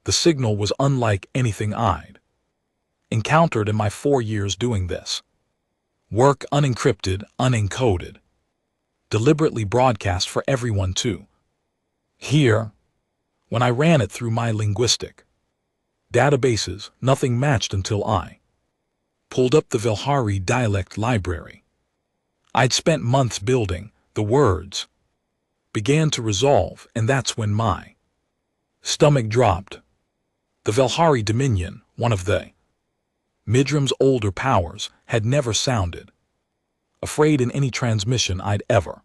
The signal was unlike anything I'd encountered in my 4 years doing this. Work unencrypted, unencoded, deliberately broadcast for everyone to hear. When I ran it through my linguistic databases, nothing matched until I pulled up the Velhari dialect library. I'd spent months building. The words began to resolve, and that's when my stomach dropped. The Velhari Dominion, one of the Midram's older powers, had never sounded afraid in any transmission I'd ever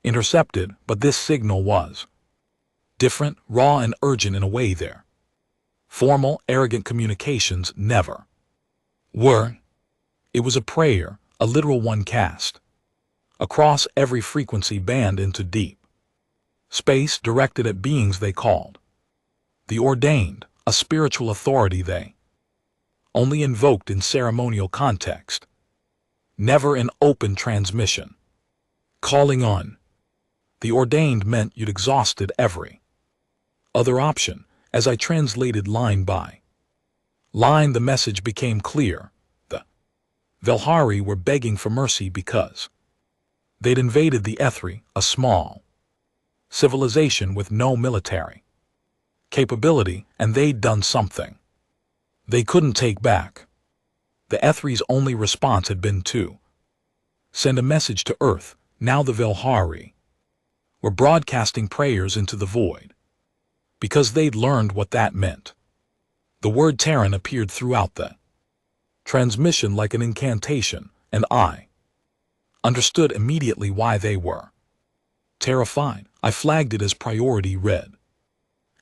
intercepted, but this signal was different, raw and urgent in a way their formal, arrogant communications never were. It was a prayer, a literal one cast across every frequency band into deep space, directed at beings they called the ordained, a spiritual authority they only invoked in ceremonial context, never in open transmission. Calling on the ordained meant you'd exhausted every other option. As I translated line by line, the message became clear. The Velhari were begging for mercy because they'd invaded the Ethri, a small civilization with no military capability, and they'd done something they couldn't take back. The Ethri's only response had been to send a message to Earth. Now the Velhari were broadcasting prayers into the void, because they'd learned what that meant. The word Terran appeared throughout the transmission like an incantation, and I understood immediately why they were terrified. I flagged it as priority red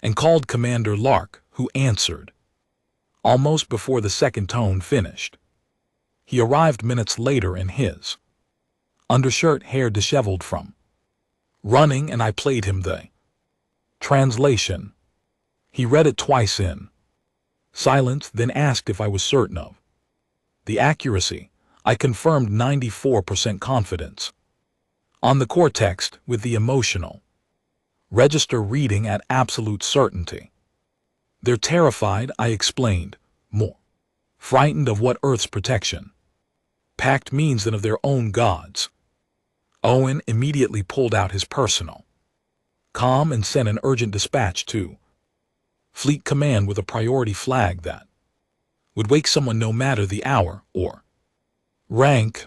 and called Commander Lark, who answered almost before the second tone finished. He arrived minutes later in his undershirt, hair disheveled from running, and I played him the translation. He read it twice in silence, then asked if I was certain of the accuracy. I confirmed 94% confidence on the core text, with the emotional register reading at absolute certainty. They're terrified, I explained, more frightened of what Earth's protection pact means than of their own gods. Owen immediately pulled out his personal comm and sent an urgent dispatch to Fleet Command with a priority flag that would wake someone no matter the hour or rank.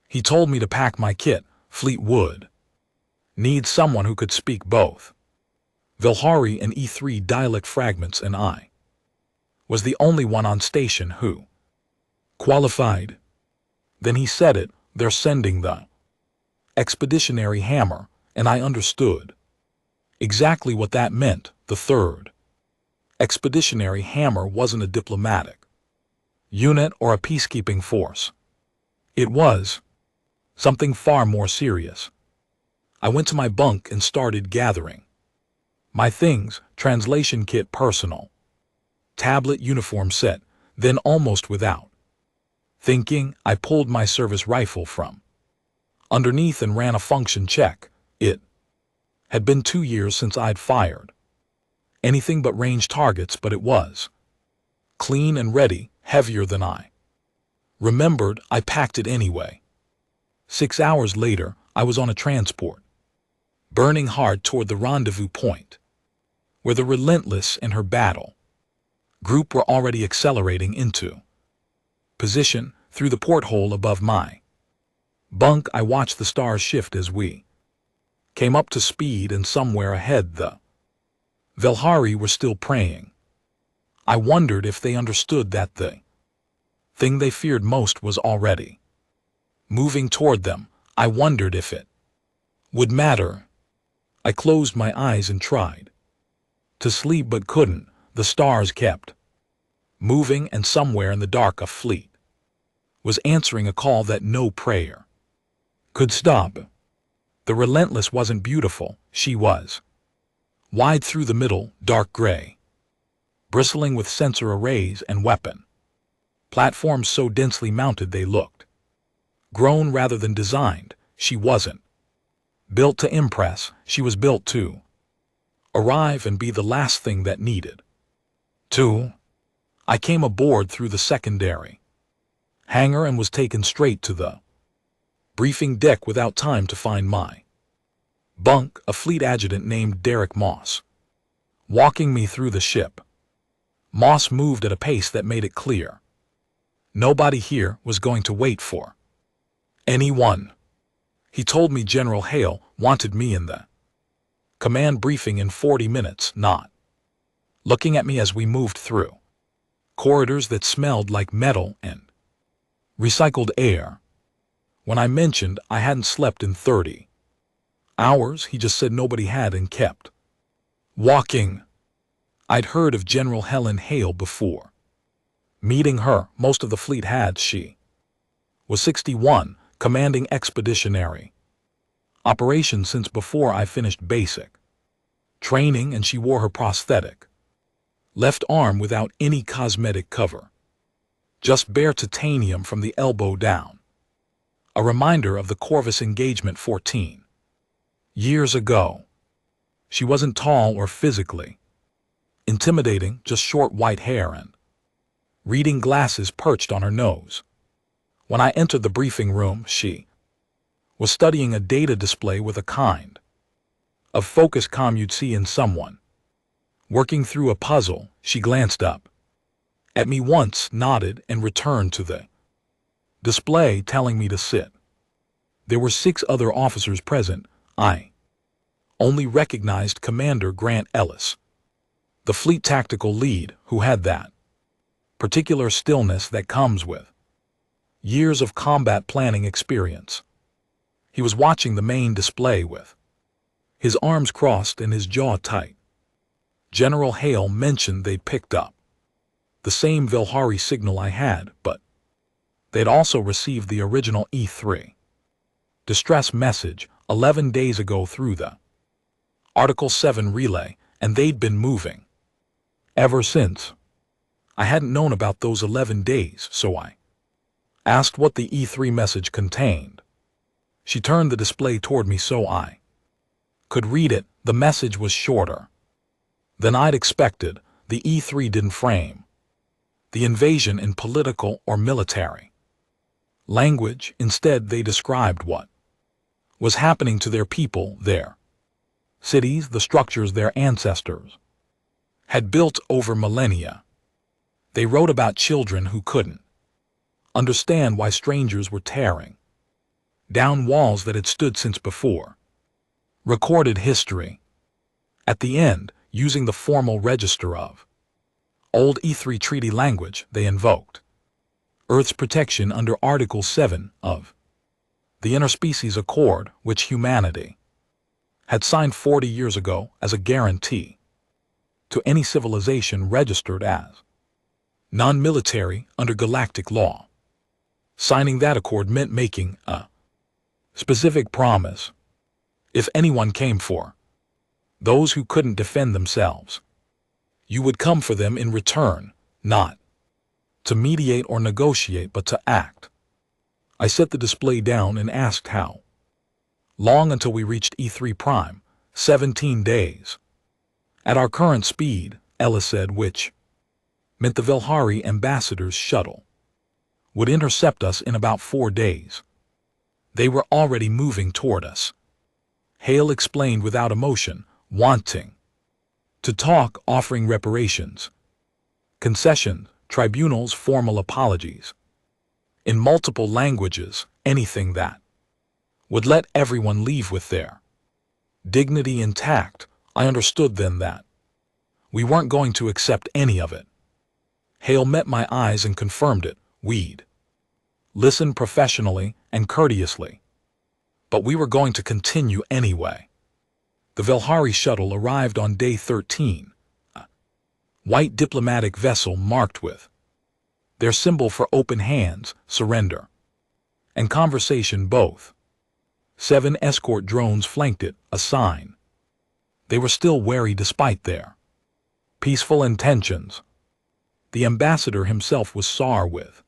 He told me to pack my kit. Fleet would need someone who could speak both Velhari and E3 dialect fragments, and I was the only one on station who qualified. Then he said it, they're sending the expeditionary hammer, and I understood exactly what that meant. The third expeditionary hammer wasn't a diplomatic unit or a peacekeeping force. It was something far more serious. I went to my bunk and started gathering my things: translation kit, personal tablet, uniform set. Then, almost without thinking, I pulled my service rifle from underneath and ran a function check. It had been 2 years since I'd fired anything but range targets, but it was clean and ready, heavier than I remembered. I packed it anyway. 6 hours later, I was on a transport, burning hard toward the rendezvous point, where the Relentless and her battle group were already accelerating into position. Through the porthole above my bunk, I watched the stars shift as we came up to speed, and somewhere ahead the Velhari were still praying. I wondered if they understood that the thing they feared most was already moving toward them. I wondered if it would matter. I closed my eyes and tried to sleep but couldn't. The stars kept moving, and somewhere in the dark a fleet was answering a call that no prayer could stop. The Relentless wasn't beautiful. She was wide through the middle, dark gray, bristling with sensor arrays and weapon platforms so densely mounted they looked grown rather than designed. She wasn't built to impress. She was built to arrive and be the last thing that needed 2. I came aboard through the secondary hangar and was taken straight to the briefing deck without time to find my bunk, a fleet adjutant named Derek Moss walking me through the ship. Moss moved at a pace that made it clear nobody here was going to wait for anyone. He told me General Hale wanted me in the command briefing in 40 minutes, not looking at me as we moved through corridors that smelled like metal and recycled air. When I mentioned I hadn't slept in 30 hours, he just said nobody had and kept walking. I'd heard of General Helen Hale before meeting her. Most of the fleet had. She was 61, commanding expeditionary operations since before I finished basic training, and she wore her prosthetic left arm without any cosmetic cover, just bare titanium from the elbow down, a reminder of the Corvus engagement 14 years ago. She wasn't tall or physically intimidating, just short white hair and reading glasses perched on her nose. When I entered the briefing room, she was studying a data display with a kind of focus calm you'd see in someone working through a puzzle. She glanced up at me once, nodded, and returned to the display, telling me to sit. There were 6 other officers present. I only recognized Commander Grant Ellis, the fleet tactical lead, who had that particular stillness that comes with years of combat planning experience. He was watching the main display with his arms crossed and his jaw tight. General Hale mentioned they'd picked up the same Vilhari signal I had, but they'd also received the original E3 distress message 11 days ago through the Article 7 relay, and they'd been moving ever since. I hadn't known about those 11 days, so I asked what the E3 message contained. She turned the display toward me so I could read it. The message was shorter than I'd expected. The E3 didn't frame the invasion in political or military language. Instead, they described what was happening to their people, their cities, the structures their ancestors had built over millennia. They wrote about children who couldn't understand why strangers were tearing down walls that had stood since before recorded history. At the end, using the formal register of old E3 treaty language, they invoked Earth's protection under Article 7 of the Interspecies Accord, which humanity had signed 40 years ago as a guarantee to any civilization registered as non-military under galactic law. Signing that accord meant making a specific promise. If anyone came for those who couldn't defend themselves, you would come for them in return, not to mediate or negotiate, but to act. I set the display down and asked how long until we reached E3 Prime. 17 days. At our current speed, Ellis said, which meant the Vilhari ambassador's shuttle would intercept us in about 4 days. They were already moving toward us. Hale explained without emotion, wanting to talk, offering reparations, concessions, tribunals, formal apologies, in multiple languages, anything that would let everyone leave with their dignity intact. I understood then that we weren't going to accept any of it. Hale met my eyes and confirmed it. We'd listen professionally and courteously, but we were going to continue anyway. The Vilhari shuttle arrived on day 13, a white diplomatic vessel marked with their symbol for open hands, surrender, and conversation both. 7 escort drones flanked it, a sign they were still wary despite their peaceful intentions. The ambassador himself was Sar with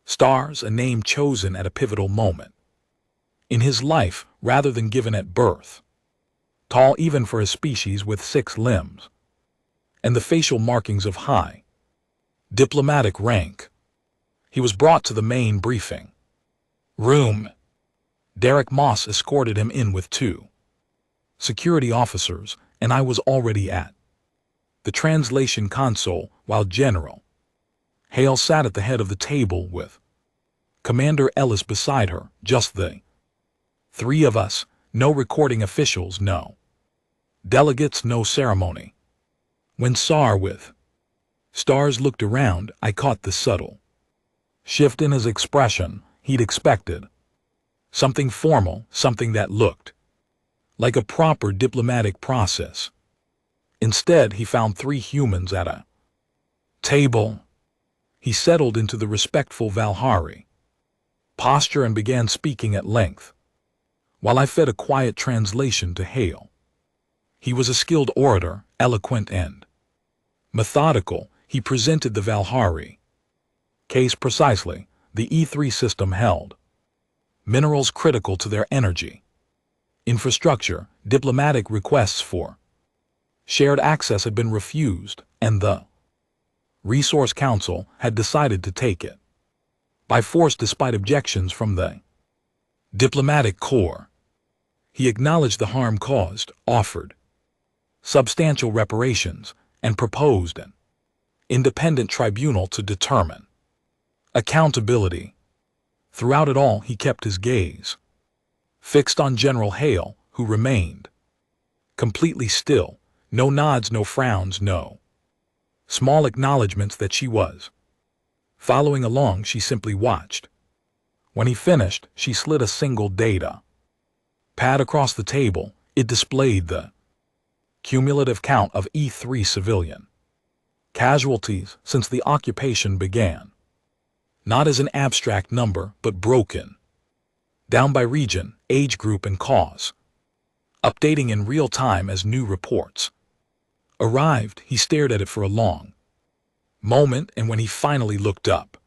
stars, a name chosen at a pivotal moment in his life rather than given at birth. Tall even for his species, with 6 limbs and the facial markings of high diplomatic rank. He was brought to the main briefing room. Derek Moss escorted him in with 2 security officers, and I was already at the translation console while General Hale sat at the head of the table with Commander Ellis beside her, just the 3 of us, no recording officials, no delegates, no ceremony. When SAR with Stars looked around, I caught the subtle shift in his expression. He'd expected something formal, something that looked like a proper diplomatic process. Instead, he found 3 humans at a table. He settled into the respectful Valhari posture and began speaking at length, while I fed a quiet translation to Hale. He was a skilled orator, eloquent and methodical. He presented the Valhari case precisely. The E3 system held minerals critical to their energy infrastructure. Diplomatic requests for shared access had been refused, and the Resource Council had decided to take it by force despite objections from the diplomatic corps. He acknowledged the harm caused, offered substantial reparations, and proposed an independent tribunal to determine accountability. Throughout it all, he kept his gaze fixed on General Hale, who remained completely still. No nods, no frowns, no small acknowledgments that she was following along. She simply watched. When he finished, she slid a single data pad across the table. It displayed the cumulative count of E3 civilian casualties since the occupation began, not as an abstract number, but broken down by region, age group, and cause, updating in real time as new reports arrived. He stared at it for a long moment, and when he finally looked up,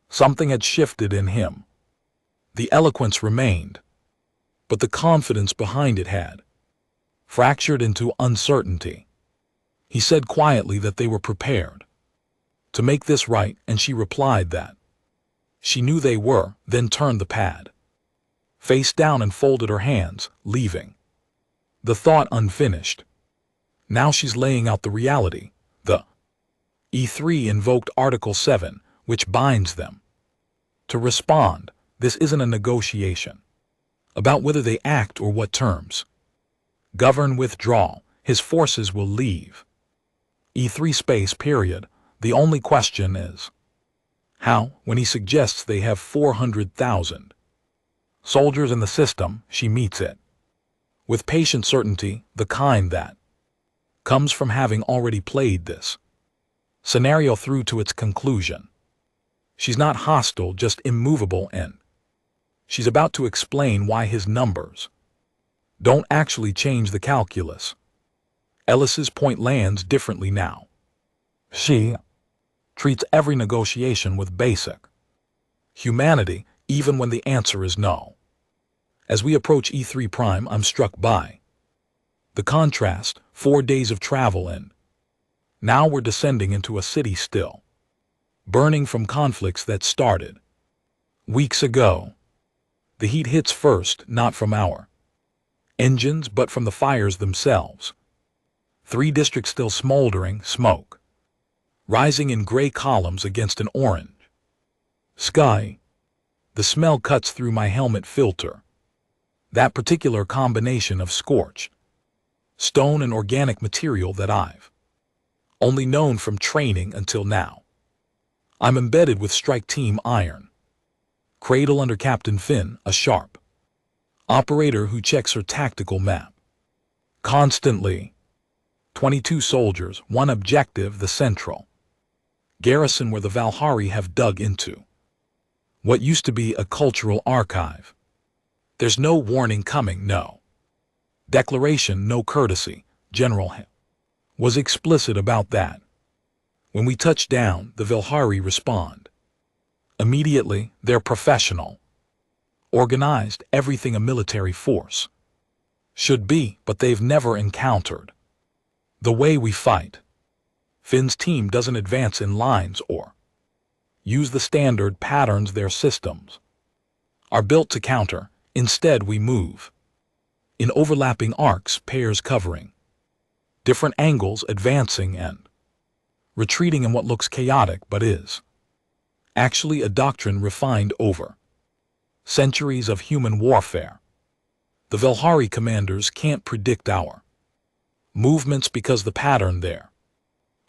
something had shifted in him. The eloquence remained, but the confidence behind it had fractured into uncertainty. He said quietly that they were prepared to make this right, and she replied that she knew they were, then turned the pad face down and folded her hands, leaving the thought unfinished. Now she's laying out the reality. The E3 invoked Article 7, which binds them to respond. This isn't a negotiation about whether they act or what terms govern withdrawal. His forces will leave E3 space, period. The only question is how. When he suggests they have 400,000 soldiers in the system, she meets it with patient certainty, the kind that comes from having already played this scenario through to its conclusion. She's not hostile, just immovable, and she's about to explain why his numbers don't actually change the calculus. Ellis's point lands differently now. She treats every negotiation with basic humanity, even when the answer is no. As we approach E3 Prime, I'm struck by the contrast. 4 days of travel, and now we're descending into a city still burning from conflicts that started weeks ago. The heat hits first, not from our engines, but from the fires themselves. 3 districts still smoldering, smoke rising in gray columns against an orange sky. The smell cuts through my helmet filter. That particular combination of scorch stone and organic material that I've only known from training until now. I'm embedded with Strike Team Iron Cradle under Captain Finn, a sharp operator who checks her tactical map constantly. 22 soldiers, one objective: the central garrison where the Valhari have dug into what used to be a cultural archive. There's no warning coming, no declaration, no courtesy. General Hale was explicit about that. When we touch down, the Valhari respond immediately. They're professional, organized, everything a military force should be, but they've never encountered the way we fight. Finn's team doesn't advance in lines or use the standard patterns their systems are built to counter. Instead, we move in overlapping arcs, pairs covering different angles, advancing and retreating in what looks chaotic but is actually a doctrine refined over centuries of human warfare. The Velhari commanders can't predict our movements because the pattern they're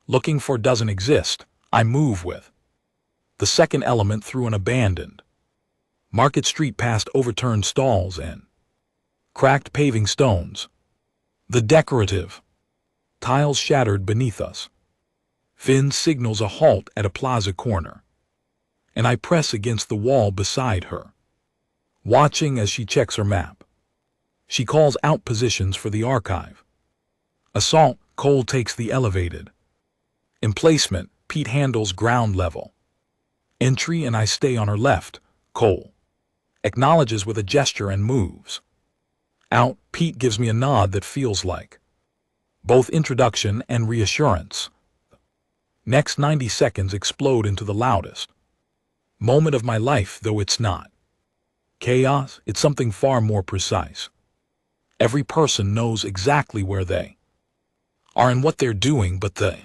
looking for doesn't exist. I move with the second element through an abandoned market street past overturned stalls and cracked paving stones. The decorative tiles shattered beneath us. Finn signals a halt at a plaza corner, and I press against the wall beside her, watching as she checks her map. She calls out positions for the archive. Assault, Cole takes the elevated. Emplacement, Pete handles ground level. Entry, and I stay on her left. Cole acknowledges with a gesture and moves. Out, Pete gives me a nod that feels like both introduction and reassurance. Next 90 seconds explode into the loudest moment of my life, though it's not chaos, it's something far more precise. Every person knows exactly where they are and what they're doing, but the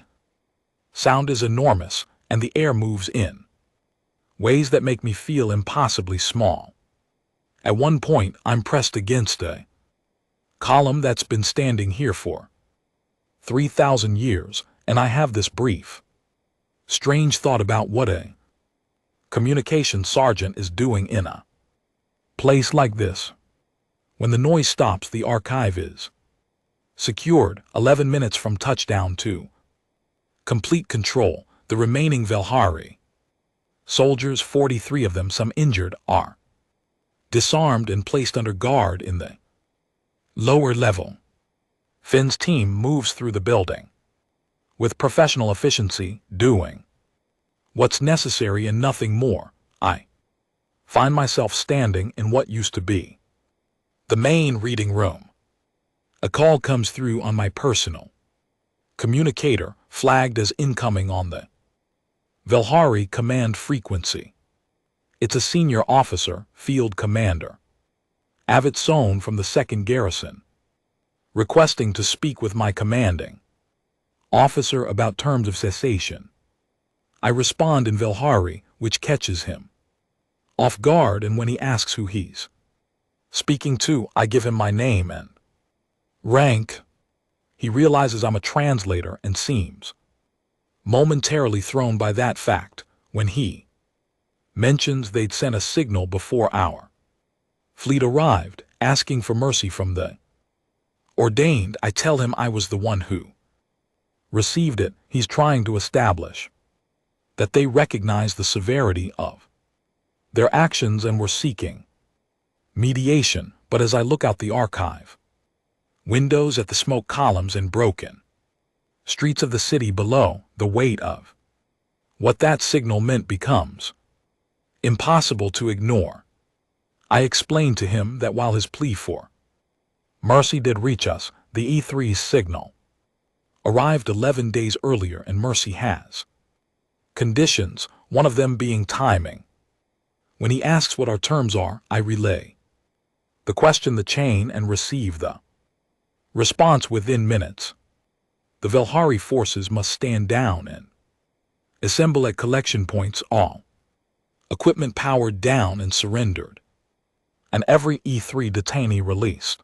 sound is enormous, and the air moves in ways that make me feel impossibly small. At one point, I'm pressed against a column that's been standing here for 3,000 years, and I have this brief, strange thought about what a communication sergeant is doing in a place like this. When the noise stops, the archive is secured, 11 minutes from touchdown to complete control. The remaining Velhari soldiers, 43 of them, some injured, are disarmed and placed under guard in the lower level. Finn's team moves through the building with professional efficiency, doing what's necessary and nothing more. I find myself standing in what used to be the main reading room. A call comes through on my personal communicator, flagged as incoming on the Velhari command frequency. It's a senior officer, field commander Avitson from the 2nd Garrison, requesting to speak with my commanding officer about terms of cessation. I respond in Velhari, which catches him off guard, and when he asks who he's speaking to, I give him my name and rank. He realizes I'm a translator and seems momentarily thrown by that fact when he mentions they'd sent a signal before our fleet arrived, asking for mercy from the ordained. I tell him I was the one who received it. He's trying to establish that they recognize the severity of their actions and were seeking mediation. But as I look out the archive windows at the smoke columns and broken streets of the city below, the weight of what that signal meant becomes impossible to ignore. I explained to him that while his plea for mercy did reach us, the E3's signal arrived 11 days earlier, and mercy has conditions, one of them being timing. When he asks what our terms are, I relay the question, the chain, and receive the response within minutes. The Velhari forces must stand down and assemble at collection points, all equipment powered down and surrendered, and every E3 detainee released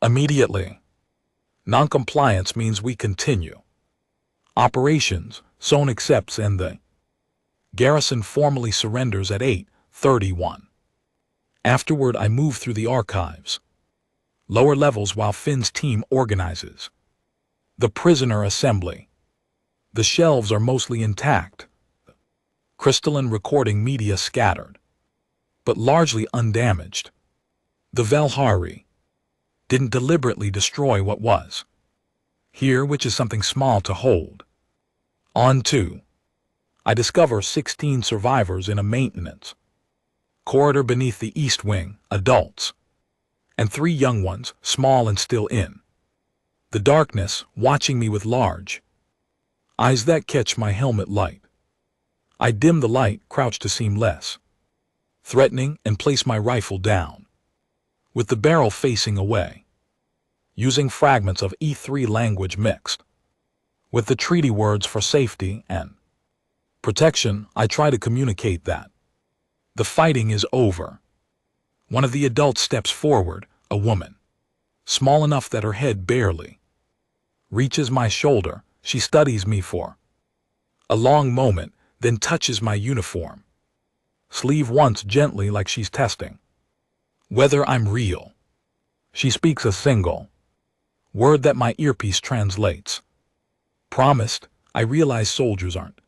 immediately. Noncompliance means we continue operations. Zone accepts, and the garrison formally surrenders at 8:31. Afterward, I move through the archives, lower levels, while Finn's team organizes the prisoner assembly. The shelves are mostly intact, crystalline recording media scattered, but largely undamaged. The Velhari didn't deliberately destroy what was here, which is something small to hold on to. I discover 16 survivors in a maintenance corridor beneath the east wing, adults, and 3 young ones, small and still in the darkness, watching me with large eyes that catch my helmet light. I dim the light, crouch to seem less threatening, and place my rifle down, with the barrel facing away, using fragments of E3 language mixed with the treaty words for safety and protection. I try to communicate that the fighting is over. One of the adults steps forward, a woman, small enough that her head barely reaches my shoulder. She studies me for a long moment, then touches my uniform sleeve once gently, like she's testing whether I'm real. She speaks a single word that my earpiece translates. Promised. I realize soldiers aren't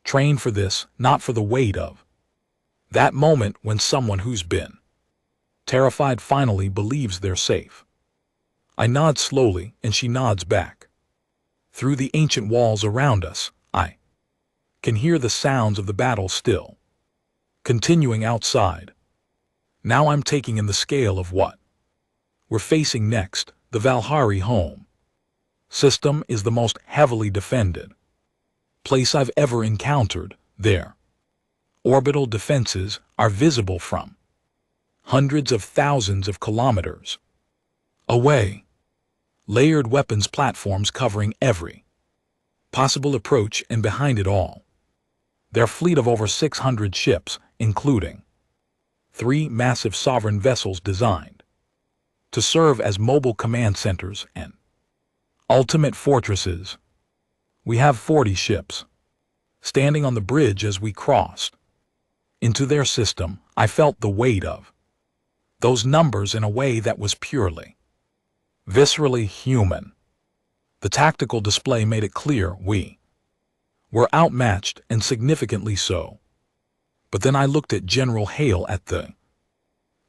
trained for this, not for the weight of that moment when someone who's been terrified finally believes they're safe. I nod slowly, and she nods back. Through the ancient walls around us, I can hear the sounds of the battle still continuing outside. Now I'm taking in the scale of what we're facing next. The Valhari home system is the most heavily defended place I've ever encountered. Their orbital defenses are visible from hundreds of thousands of kilometers away. Layered weapons platforms covering every possible approach, and behind it all, their fleet of over 600 ships, including 3 massive sovereign vessels designed to serve as mobile command centers and ultimate fortresses. We have 40 ships standing on the bridge. As we crossed into their system, I felt the weight of those numbers in a way that was purely, viscerally human. The tactical display made it clear we were outmatched, and significantly so. But then I looked at General Hale at the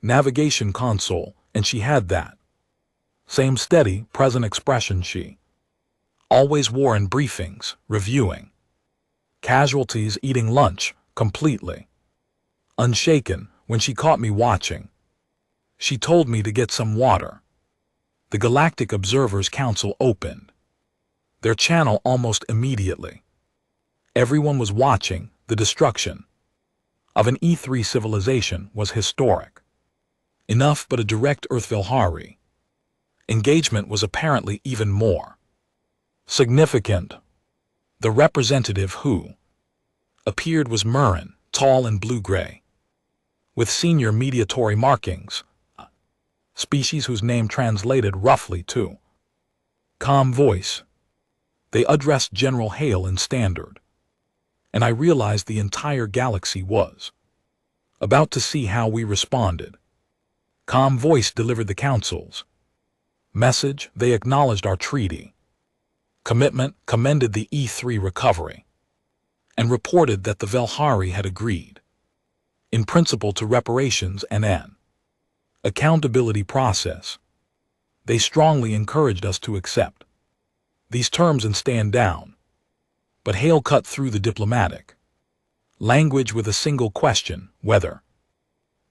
navigation console, and she had that same steady, present expression she always wore in briefings, reviewing casualties, eating lunch, completely unshaken. When she caught me watching, she told me to get some water. The Galactic Observers Council opened their channel almost immediately. Everyone was watching. The destruction of an E3 civilization was historic enough, but a direct Earth-Valhari engagement was apparently even more significant. The representative who appeared was Murren, tall and blue-gray, with senior mediatory markings, a species whose name translated roughly to calm voice. They addressed General Hale in Standard, and I realized the entire galaxy was about to see how we responded. Calm voice delivered the Council's message. They acknowledged our treaty commitment, commended the E3 recovery, and reported that the Valhari had agreed in principle to reparations and an accountability process. They strongly encouraged us to accept these terms and stand down. But Hale cut through the diplomatic language with a single question: whether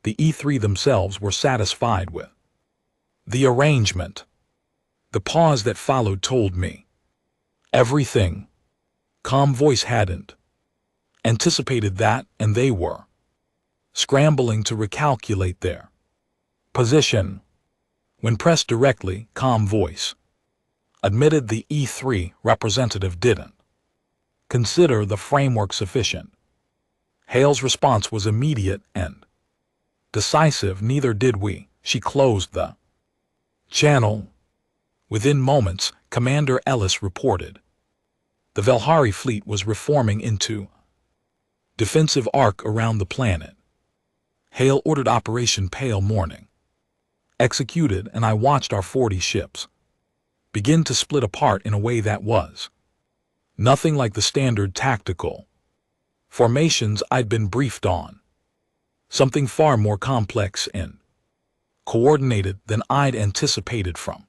the E3 themselves were satisfied with the arrangement. The pause that followed told me everything. Calm voice hadn't anticipated that, and they were scrambling to recalculate their position. When pressed directly, Calm voice admitted the E3 representative didn't consider the framework sufficient. Hale's response was immediate and decisive: neither did we. She closed the channel. Within moments, Commander Ellis reported the Valhari fleet was reforming into defensive arc around the planet. Hale ordered Operation Pale Morning executed, and I watched our 40 ships begin to split apart in a way that was nothing like the standard tactical formations I'd been briefed on. Something far more complex and coordinated than I'd anticipated from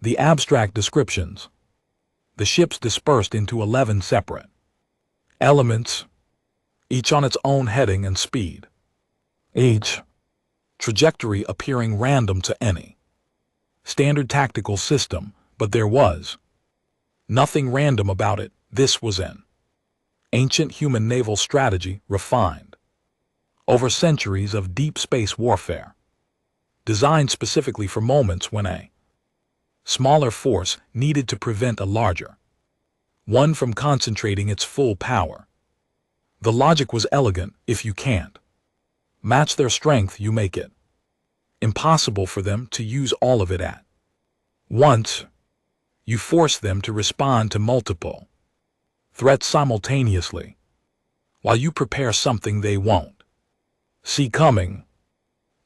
the abstract descriptions. The ships dispersed into 11 separate elements, each on its own heading and speed, each trajectory appearing random to any standard tactical system, but there was nothing random about it. This was an ancient human naval strategy refined over centuries of deep space warfare, designed specifically for moments when a smaller force needed to prevent a larger one from concentrating its full power. The logic was elegant. If you can't match their strength, you make it impossible for them to use all of it at once. You force them to respond to multiple threats simultaneously, while you prepare something they won't see coming.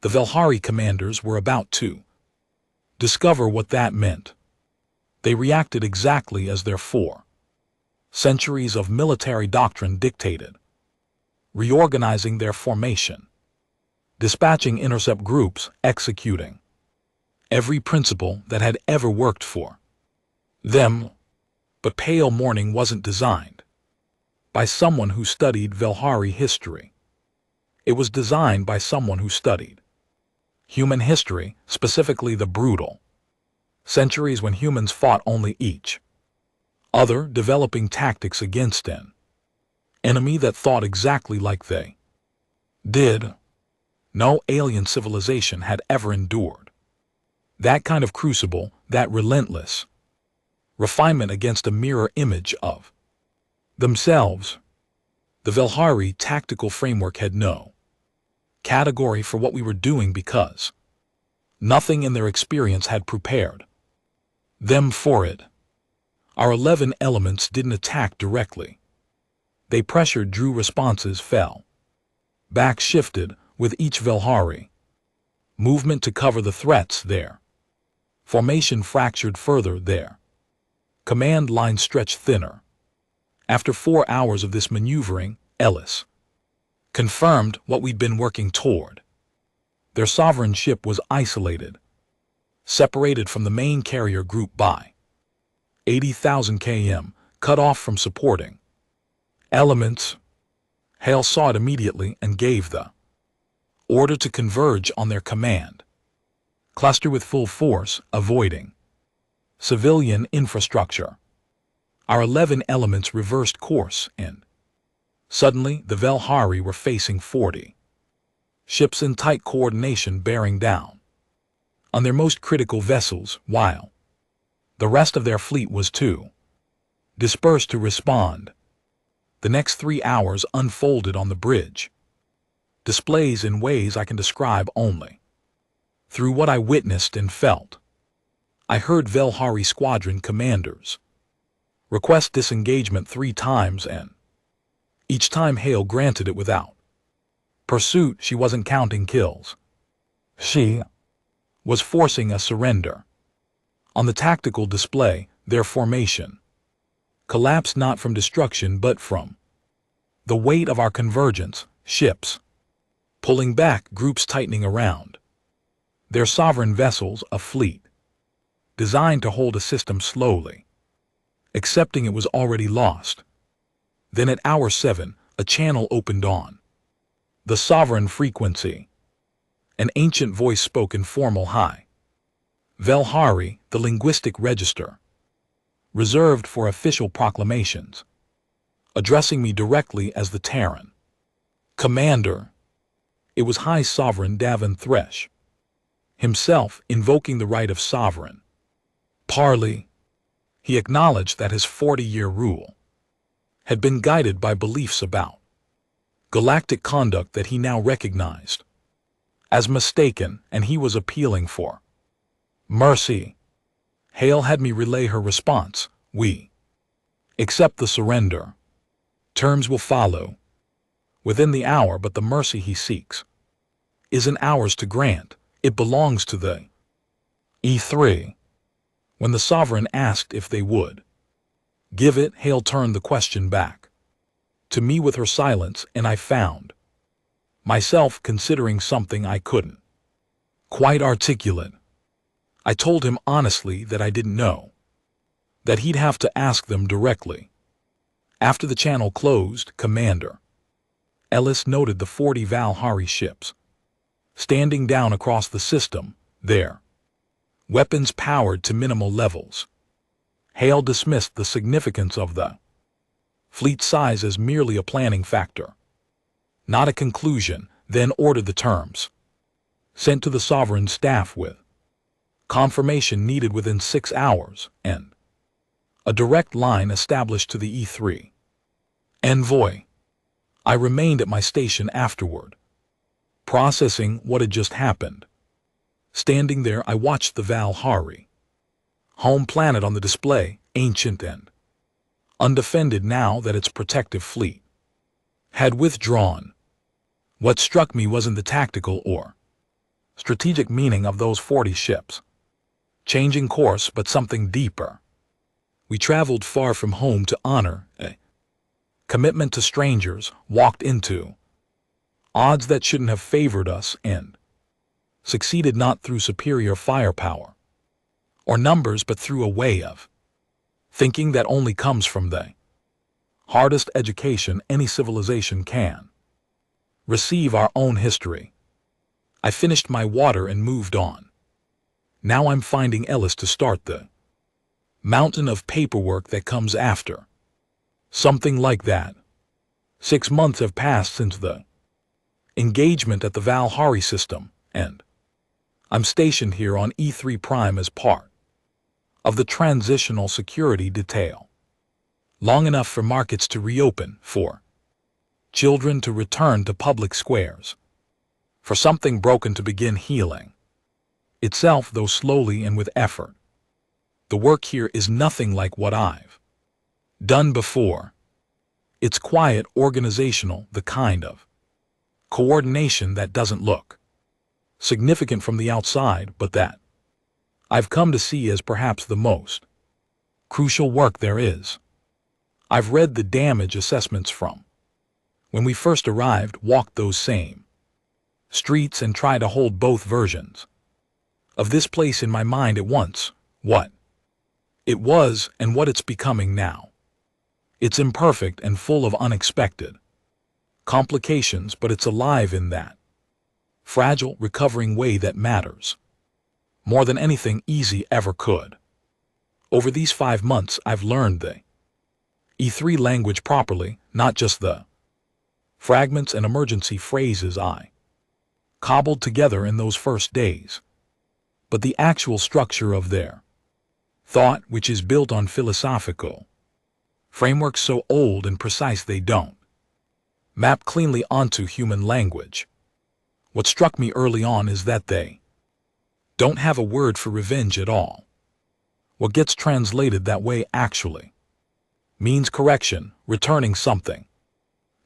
The Velhari commanders were about to discover what that meant. They reacted exactly as their centuries of military doctrine dictated, reorganizing their formation, dispatching intercept groups, executing every principle that had ever worked for them. But Pale Morning wasn't designed by someone who studied Velhari history. It was designed by someone who studied human history, specifically the brutal centuries when humans fought only each other, developing tactics against an enemy that thought exactly like they did. No alien civilization had ever endured that kind of crucible, that relentless refinement against a mirror image of themselves. The Velhari tactical framework had no category for what we were doing because nothing in their experience had prepared them for it. Our 11 elements didn't attack directly. They pressured, drew responses, fell back, shifted with each Velhari movement to cover the threats. Their formation fractured further, their command line stretched thinner. After 4 hours of this maneuvering, Ellis confirmed what we'd been working toward. Their sovereign ship was isolated, separated from the main carrier group by 80,000 km, cut off from supporting elements. Hale saw it immediately and gave the order to converge on their command cluster with full force, avoiding civilian infrastructure. Our 11 elements reversed course, and suddenly the Velhari were facing 40 ships in tight coordination, bearing down on their most critical vessels, while the rest of their fleet was too dispersed to respond. The next 3 hours unfolded on the bridge displays in ways I can describe only through what I witnessed and felt. I heard Velhari squadron commanders request disengagement 3 times, and each time Hale granted it without pursuit. She wasn't counting kills. She was forcing a surrender. On the tactical display, their formation collapsed not from destruction but from the weight of our convergence, ships pulling back, groups tightening around their sovereign vessels, a fleet designed to hold a system slowly accepting it was already lost. Then at hour 7, a channel opened on the sovereign frequency. An ancient voice spoke in formal high Velhari, the linguistic register reserved for official proclamations, addressing me directly as the Terran commander. It was High Sovereign Davin Thresh himself, invoking the right of sovereign parley. He acknowledged that his 40-year rule had been guided by beliefs about galactic conduct that he now recognized as mistaken, and he was appealing for mercy. Hale had me relay her response: "We accept the surrender. Terms will follow within the hour, but the mercy he seeks isn't ours to grant. It belongs to the E3. When the sovereign asked if they would give it, Hale turned the question back to me with her silence, and I found myself considering something I couldn't quite articulate. I told him honestly that I didn't know, that he'd have to ask them directly. After the channel closed, Commander Ellis noted the 40 Velhari ships standing down across the system, their weapons powered to minimal levels. Hale dismissed the significance of the Fleet size as merely a planning factor, not a conclusion, then ordered the terms. Sent to the sovereign staff with confirmation needed within 6 hours, and a direct line established to the E3 envoy. I remained at my station afterward, processing what had just happened. Standing there, I watched the Valhari home planet on the display, ancient and undefended now that its protective fleet had withdrawn. What struck me wasn't the tactical or strategic meaning of those 40 ships changing course, but something deeper. We traveled far from home to honor a commitment to strangers, walked into odds that shouldn't have favored us, and succeeded not through superior firepower or numbers, but through a way of thinking that only comes from the hardest education any civilization can receive: our own history. I finished my water and moved on. Now I'm finding Ellis to start the mountain of paperwork that comes after. Something like that. 6 months have passed since the engagement at the Valhari system, and I'm stationed here on E3 Prime as part of the transitional security detail. Long enough for markets to reopen, for children to return to public squares, for something broken to begin healing itself, though slowly and with effort. The work here is nothing like what I've done before. It's quiet, organizational, the kind of coordination that doesn't look significant from the outside, but that I've come to see as perhaps the most crucial work there is. I've read the damage assessments from when we first arrived, walked those same streets, and tried to hold both versions of this place in my mind at once: what it was and what it's becoming now. It's imperfect and full of unexpected complications, but it's alive in that fragile, recovering way that matters more than anything easy ever could. Over these 5 months, I've learned the E3 language properly, not just the fragments and emergency phrases I cobbled together in those first days, but the actual structure of their thought, which is built on philosophical frameworks so old and precise they don't map cleanly onto human language. What struck me early on is that they don't have a word for revenge at all. What gets translated that way actually means correction, returning something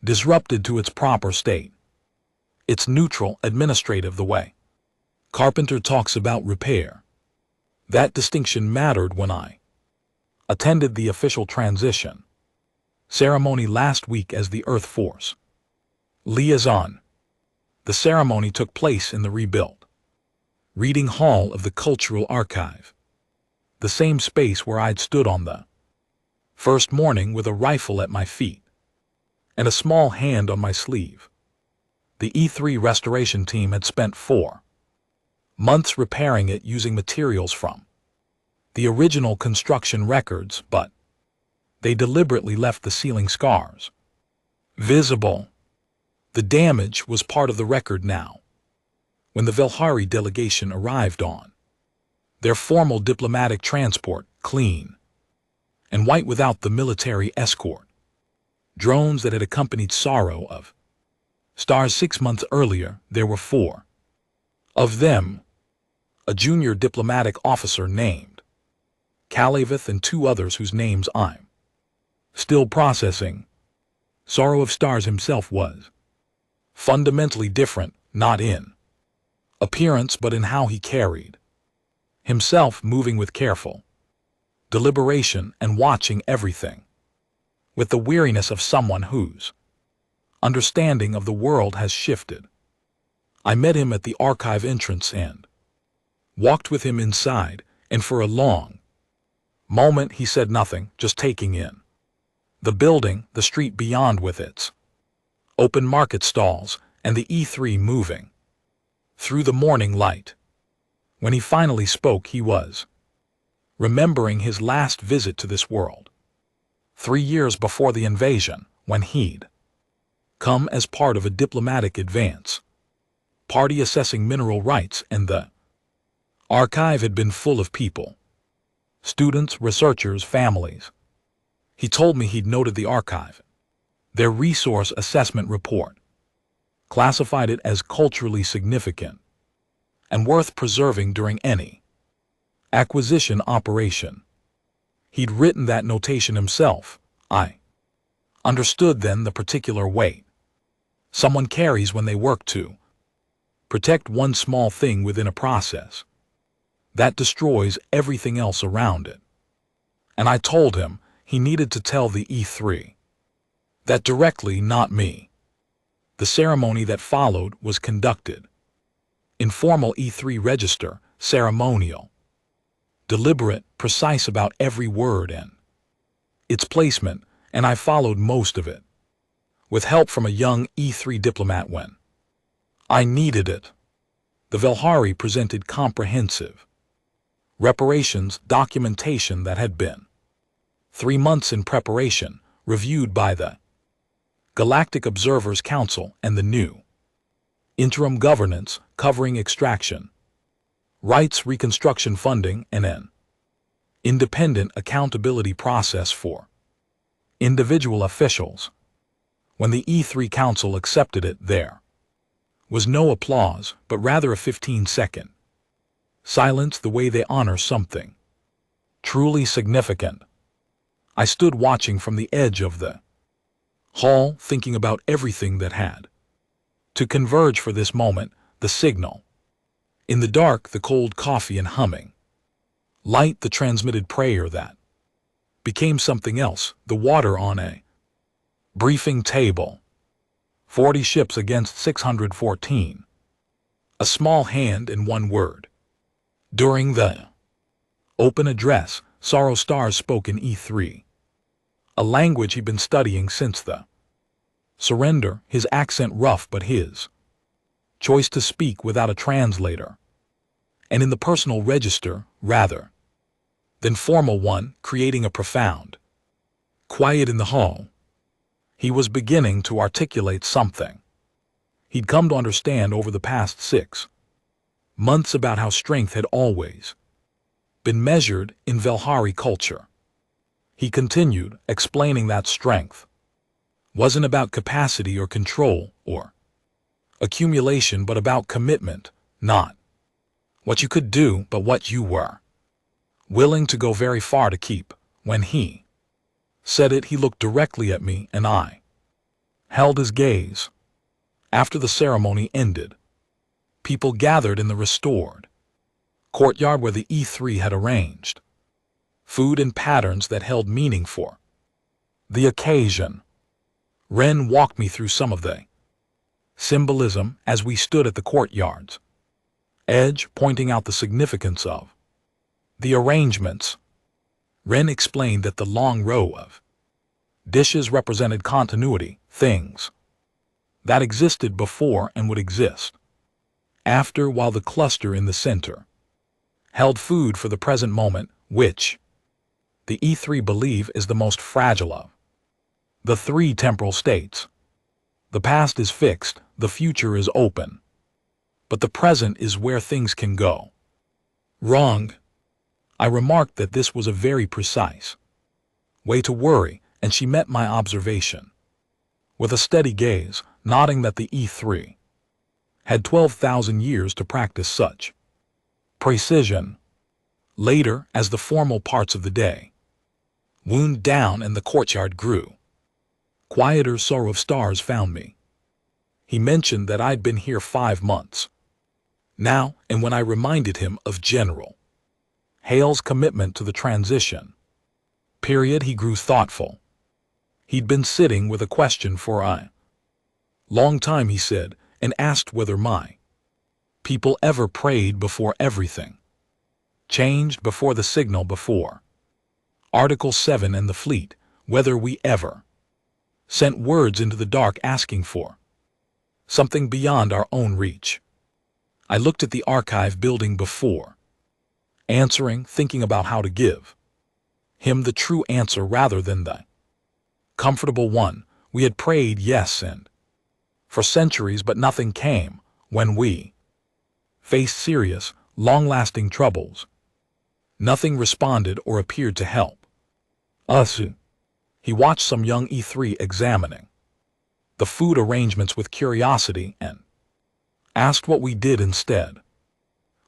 disrupted to its proper state. It's neutral, administrative, the way Carpenter talks about repair. That distinction mattered when I attended the official transition ceremony last week as the Earth Force liaison. The ceremony took place in the rebuilt Reading Hall of the Cultural Archive, the same space where I'd stood on the first morning with a rifle at my feet and a small hand on my sleeve. The E3 restoration team had spent 4 months repairing it using materials from the original construction records, but they deliberately left the ceiling scars visible. The damage was part of the record now. When the Valhari delegation arrived on their formal diplomatic transport, clean and white without the military escort drones that had accompanied Sorrow of Stars 6 months earlier, there were 4 of them, a junior diplomatic officer named Calavith and 2 others whose names I'm still processing. Sorrow of Stars himself was fundamentally different, not in appearance but in how he carried himself, moving with careful deliberation and watching everything with the weariness of someone whose understanding of the world has shifted. I met him at the archive entrance and walked with him inside, and for a long moment he said nothing, just taking in the building, the street beyond with its open market stalls, and the E3 moving through the morning light. When he finally spoke, he was remembering his last visit to this world. 3 years before the invasion, when he'd come as part of a diplomatic advance party assessing mineral rights, and the archive had been full of people, students, researchers, families. He told me he'd noted the archive, their resource assessment report, classified it as culturally significant and worth preserving during any acquisition operation. He'd written that notation himself. I understood then the particular weight someone carries when they work to protect one small thing within a process that destroys everything else around it. And I told him he needed to tell the E3 that directly, not me. The ceremony that followed was conducted. Informal E3 register, ceremonial, deliberate, precise about every word and its placement, and I followed most of it, with help from a young E3 diplomat when I needed it. The Velhari presented comprehensive reparations documentation that had been 3 months in preparation, reviewed by the Galactic Observers Council and the new interim governance covering extraction, rights reconstruction funding, and an independent accountability process for individual officials. When the E3 Council accepted it, there was no applause, but rather a 15-second silence, the way they honor something truly significant. I stood watching from the edge of the hall, thinking about everything that had to converge for this moment, the signal. In the dark, the cold coffee and humming light, the transmitted prayer that became something else, the water on a briefing table. 40 ships against 614. A small hand and one word. During the open address, Sorrow Stars spoke in E3, a language he'd been studying since the surrender, his accent rough but his choice to speak without a translator, and in the personal register rather than formal one, creating a profound quiet in the hall. He was beginning to articulate something he'd come to understand over the past 6 months about how strength had always been measured in Velhari culture. He continued, explaining that strength wasn't about capacity or control or accumulation, but about commitment, not what you could do, but what you were willing to go very far to keep. When he said it, he looked directly at me, and I held his gaze. After the ceremony ended, people gathered in the restored courtyard where the E3 had arranged food in patterns that held meaning for the occasion. Ren walked me through some of the symbolism as we stood at the courtyard's edge, pointing out the significance of the arrangements. Ren explained that the long row of dishes represented continuity, things that existed before and would exist after, while the cluster in the center held food for the present moment, which the E3 believe is the most fragile of the 3 temporal states. The past is fixed, the future is open, but the present is where things can go wrong. I remarked that this was a very precise way to worry, and she met my observation with a steady gaze, nodding that the E3 had 12,000 years to practice such precision. Later, as the formal parts of the day wound down and the courtyard grew quieter, Sorrow of Stars found me. He mentioned that I'd been here 5 months now, and when I reminded him of General Hale's commitment to the transition period, he grew thoughtful. He'd been sitting with a question for a long time, he said, and asked whether my people ever prayed before everything changed, before the signal, before Article 7 and the fleet, whether we ever sent words into the dark asking for something beyond our own reach. I looked at the archive building before answering, thinking about how to give him the true answer rather than the Comfortable one, we had prayed yes and for centuries, but nothing came. When we faced serious, long-lasting troubles, nothing responded or appeared to help us. He watched some young E3 examining the food arrangements with curiosity and asked what we did instead.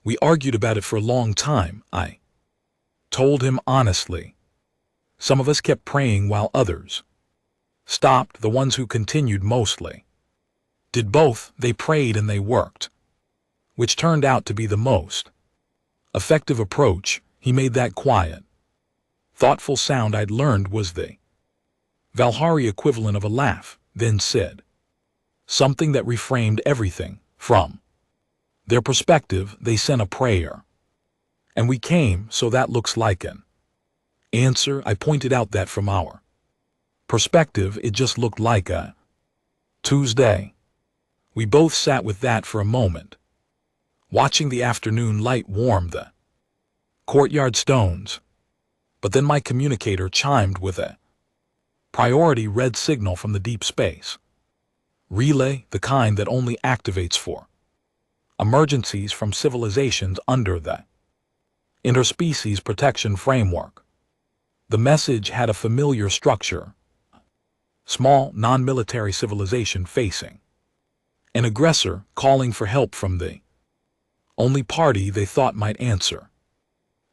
We argued about it for a long time. I told him honestly. Some of us kept praying while others stopped. The ones who continued mostly did both. They prayed and they worked, which turned out to be the most effective approach. He made that quiet, thoughtful sound I'd learned was the Valhari equivalent of a laugh, then said something that reframed everything. From their perspective, they sent a prayer, and we came, so that looks like an answer. I pointed out that from our perspective, it just looked like a Tuesday. We both sat with that for a moment, watching the afternoon light warm the courtyard stones. But then my communicator chimed with a priority red signal from the deep space relay, the kind that only activates for emergencies from civilizations under the interspecies protection framework. The message had a familiar structure: small, non-military civilization facing an aggressor, calling for help from the only party they thought might answer.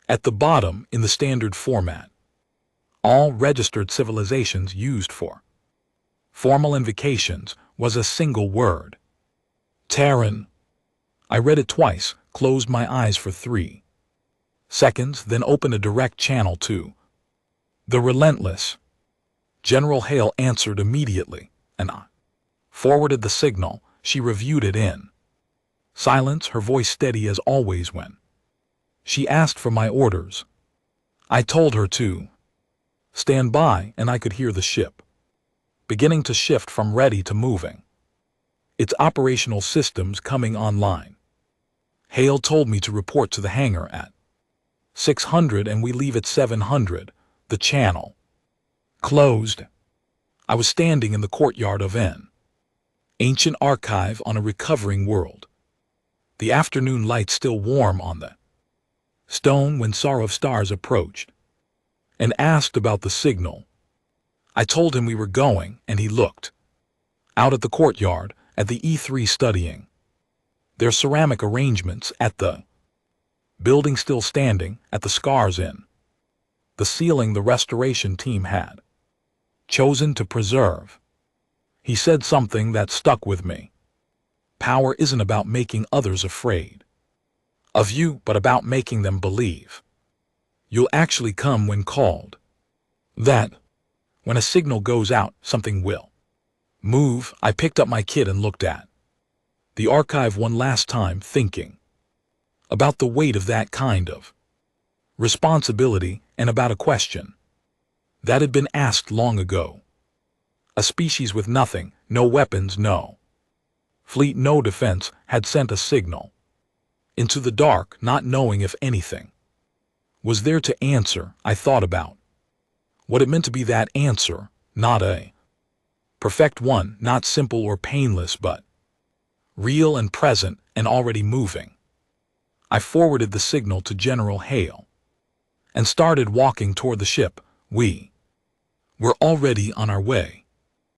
At the bottom, in the standard format, all registered civilizations used for formal invocations, was a single word: Terran. I read it twice, closed my eyes for 3 seconds, then opened a direct channel to the relentless. General Hale answered immediately, and I forwarded the signal. She reviewed it in silence, her voice steady as always when she asked for my orders. I told her to stand by, and I could hear the ship beginning to shift from ready to moving, its operational systems coming online. Hale told me to report to the hangar at 600 and we leave at 700. The channel closed. I was standing in the courtyard of an ancient archive on a recovering world, the afternoon light still warm on the stone, when Tsar of Stars approached and asked about the signal. I told him we were going, and he looked out at the courtyard, at the E3 studying their ceramic arrangements, at the building still standing, at the scars in the ceiling the restoration team had chosen to preserve. He said something that stuck with me. Power isn't about making others afraid of you, but about making them believe you'll actually come when called. That when a signal goes out, something will move. I picked up my kit and looked at the archive one last time, thinking about the weight of that kind of responsibility and about a question that had been asked long ago. A species with nothing, no weapons, no fleet, no defense, had sent a signal into the dark, not knowing if anything was there to answer. I thought about what it meant to be that answer, not a perfect one, not simple or painless, but real and present and already moving. I forwarded the signal to General Hale and started walking toward the ship. We were already on our way.